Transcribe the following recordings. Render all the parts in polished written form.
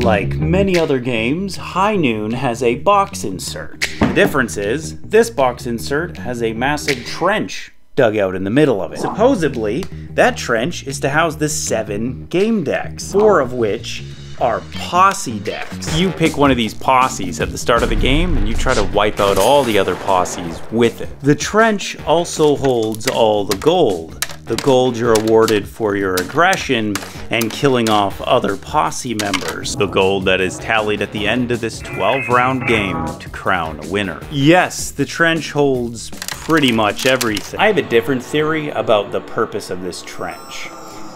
Like many other games, High Noon has a box insert. The difference is, this box insert has a massive trench dug out in the middle of it. Supposedly, that trench is to house the 7 game decks, 4 of which are posse decks. You pick one of these posses at the start of the game and you try to wipe out all the other posses with it. The trench also holds all the gold. The gold you're awarded for your aggression and killing off other posse members. The gold that is tallied at the end of this 12-round game to crown a winner. Yes, the trench holds pretty much everything. I have a different theory about the purpose of this trench.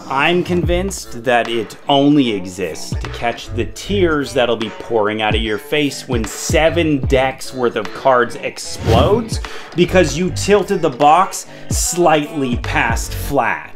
I'm convinced that it only exists to catch the tears that'll be pouring out of your face when 7 decks worth of cards explodes because you tilted the box slightly past flat.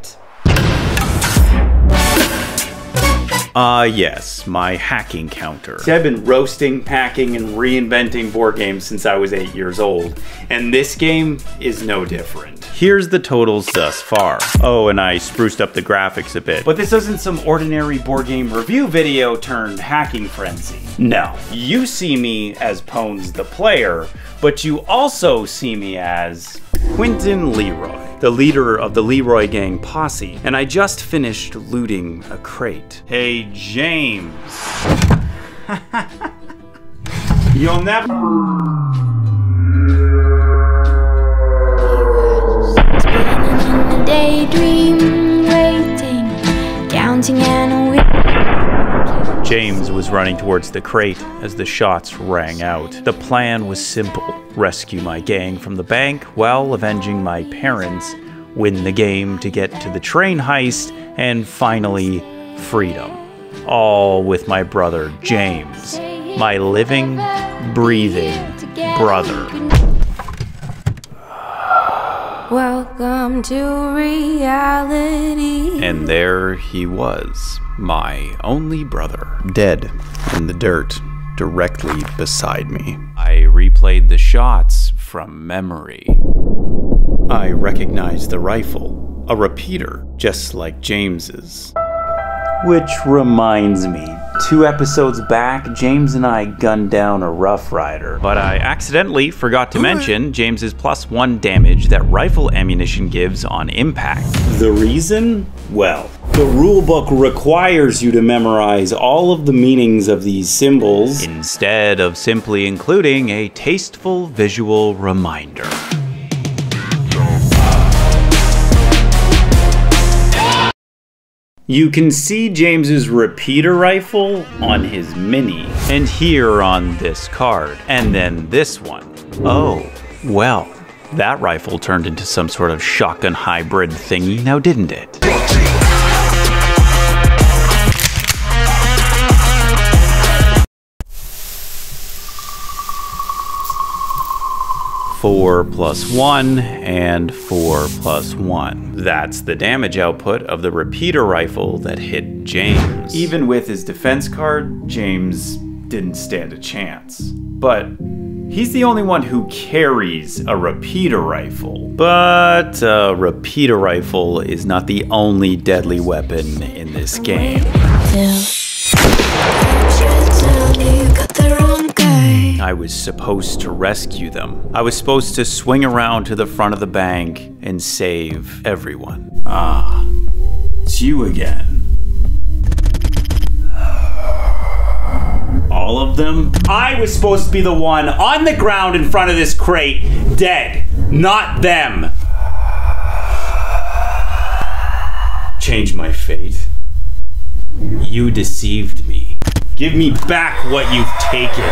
Yes, my hacking counter. See, I've been roasting, hacking, and reinventing board games since I was 8 years old, and this game is no different. Here's the totals thus far. Oh, and I spruced up the graphics a bit. But this isn't some ordinary board game review video turned hacking frenzy. No, you see me as Pones the player, but you also see me as Quentin Leroy, the leader of the Leroy Gang posse, and I just finished looting a crate. Hey, James. You'll never... Daydream, waiting, counting and James was running towards the crate as the shots rang out. The plan was simple: rescue my gang from the bank while avenging my parents, win the game to get to the train heist, and finally, freedom. All with my brother James, my living, breathing brother. Welcome to reality. And there he was, my only brother, dead in the dirt directly beside me. I replayed the shots from memory. I recognized the rifle, a repeater, just like James's. Which reminds me, 2 episodes back, James and I gunned down a Rough Rider. But I accidentally forgot to mention James's +1 damage that rifle ammunition gives on impact. The reason? Well, the rulebook requires you to memorize all of the meanings of these symbols instead of simply including a tasteful visual reminder. You can see James's repeater rifle on his mini, and here on this card, and then this one. Oh, well, that rifle turned into some sort of shotgun hybrid thingy now, didn't it? Four plus 1 and 4 plus 1. That's the damage output of the repeater rifle that hit James. Even with his defense card, James didn't stand a chance. But he's the only one who carries a repeater rifle. But a repeater rifle is not the only deadly weapon in this game. I was supposed to rescue them. I was supposed to swing around to the front of the bank and save everyone. Ah, it's you again. All of them? I was supposed to be the one on the ground in front of this crate, dead, not them. Change my fate. You deceived me. Give me back what you've taken.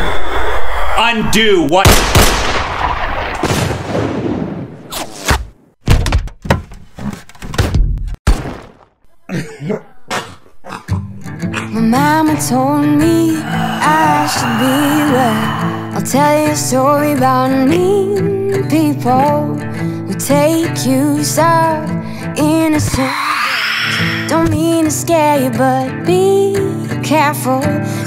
Undo what... My mama told me I should be well. I'll tell you a story about mean people who take you so innocent. Don't mean to scare you, but be careful.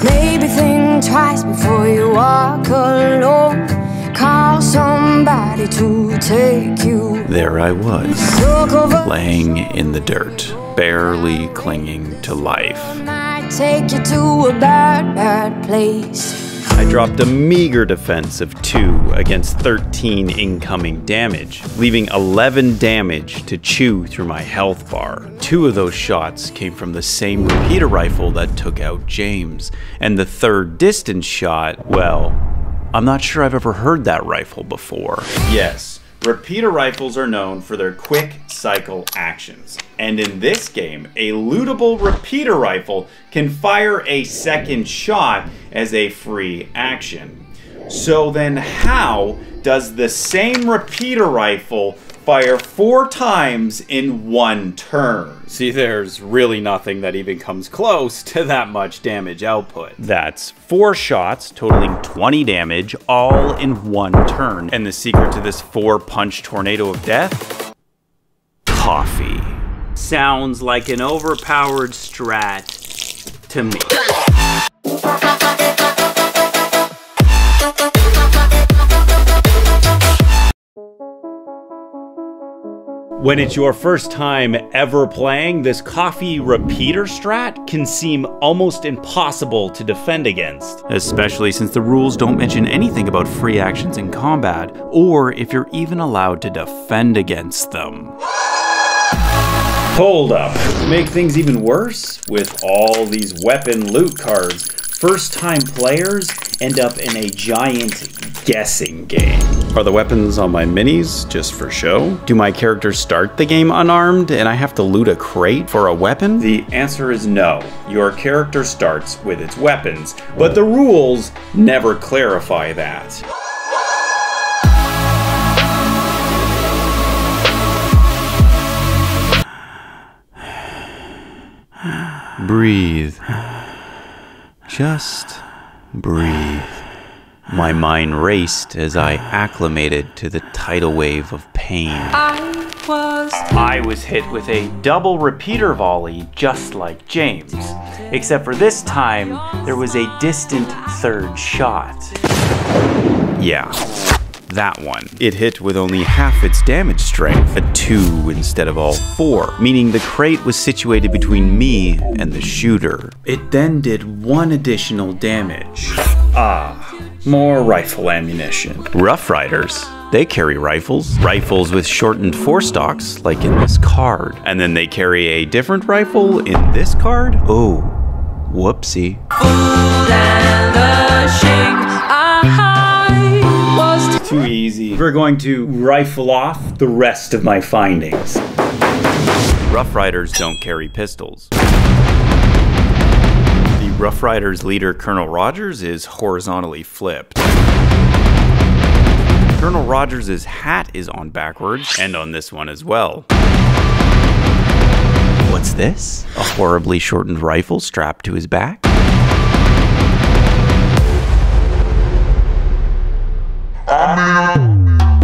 Maybe think twice before you walk alone. Call somebody to take you. There I was, laying in the dirt, barely clinging to life. take you to a bad, bad place. I dropped a meager defense of 2 against 13 incoming damage, leaving 11 damage to chew through my health bar. 2 of those shots came from the same repeater rifle that took out James, and the third distance shot, well, I'm not sure I've ever heard that rifle before. Yes, repeater rifles are known for their quick cycle actions. And in this game, a lootable repeater rifle can fire a second shot as a free action. So then how does the same repeater rifle fire 4 times in 1 turn? See, there's really nothing that even comes close to that much damage output. That's 4 shots totaling 20 damage all in 1 turn. And the secret to this 4-punch tornado of death? Coffee. Sounds like an overpowered strat to me. When it's your first time ever playing, this coffee repeater strat can seem almost impossible to defend against. Especially since the rules don't mention anything about free actions in combat, or if you're even allowed to defend against them. Hold up. Make things even worse, with all these weapon loot cards, first-time players end up in a giant guessing game. Are the weapons on my minis just for show? Do my characters start the game unarmed and I have to loot a crate for a weapon? The answer is no. Your character starts with its weapons, but the rules never clarify that. Breathe. Just breathe. My mind raced as I acclimated to the tidal wave of pain. I was hit with a double repeater volley just like James, except for this time there was a distant third shot. Yeah, that one. It hit with only half its damage strength, a 2 instead of all 4, meaning the crate was situated between me and the shooter. It then did 1 additional damage. More rifle ammunition. Rough Riders, they carry rifles. Rifles with shortened forestocks, like in this card. And then they carry a different rifle in this card? Oh, whoopsie. Too easy. We're going to rifle off the rest of my findings. Rough Riders don't carry pistols. The Rough Riders leader, Colonel Rogers, is horizontally flipped. Colonel Rogers' hat is on backwards, and on this one as well. What's this? A horribly shortened rifle strapped to his back?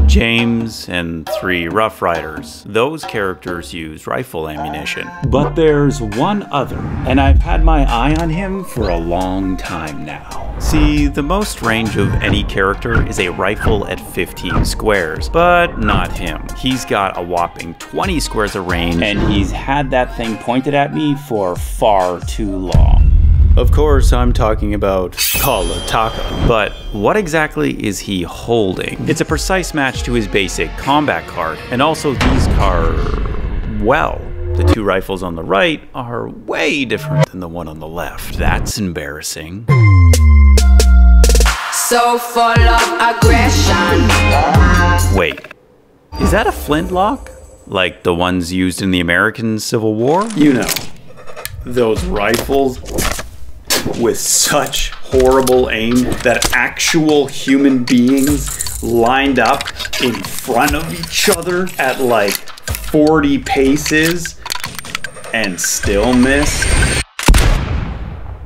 James and 3 Rough Riders. Those characters use rifle ammunition. But there's one other, and I've had my eye on him for a long time now. See, the most range of any character is a rifle at 15 squares, but not him. He's got a whopping 20 squares of range, and he's had that thing pointed at me for far too long. Of course, I'm talking about Kalataka. But what exactly is he holding? It's a precise match to his basic combat card, and also these well, the 2 rifles on the right are way different than the one on the left. That's embarrassing. So full of aggression. Wait, is that a flintlock? Like the ones used in the American Civil War? You know, those rifles with such horrible aim that actual human beings lined up in front of each other at like 40 paces and still missed.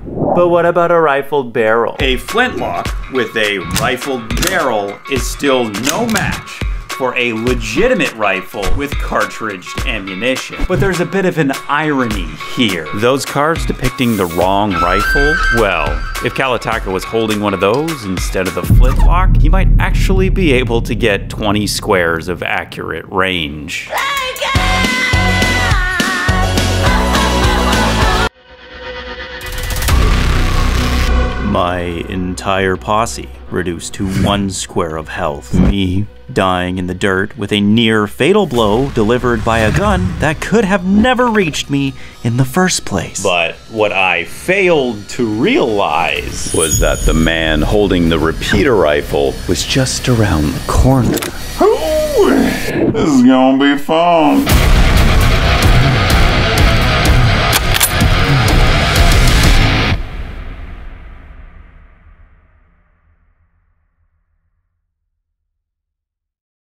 But what about a rifled barrel? A flintlock with a rifled barrel is still no match for a legitimate rifle with cartridged ammunition. But there's a bit of an irony here. Those cards depicting the wrong rifle? Well, if Kalataka was holding one of those instead of the flintlock, he might actually be able to get 20 squares of accurate range. My entire posse reduced to 1 square of health. Me dying in the dirt with a near fatal blow delivered by a gun that could have never reached me in the first place. But what I failed to realize was that the man holding the repeater rifle was just around the corner. This is gonna be fun.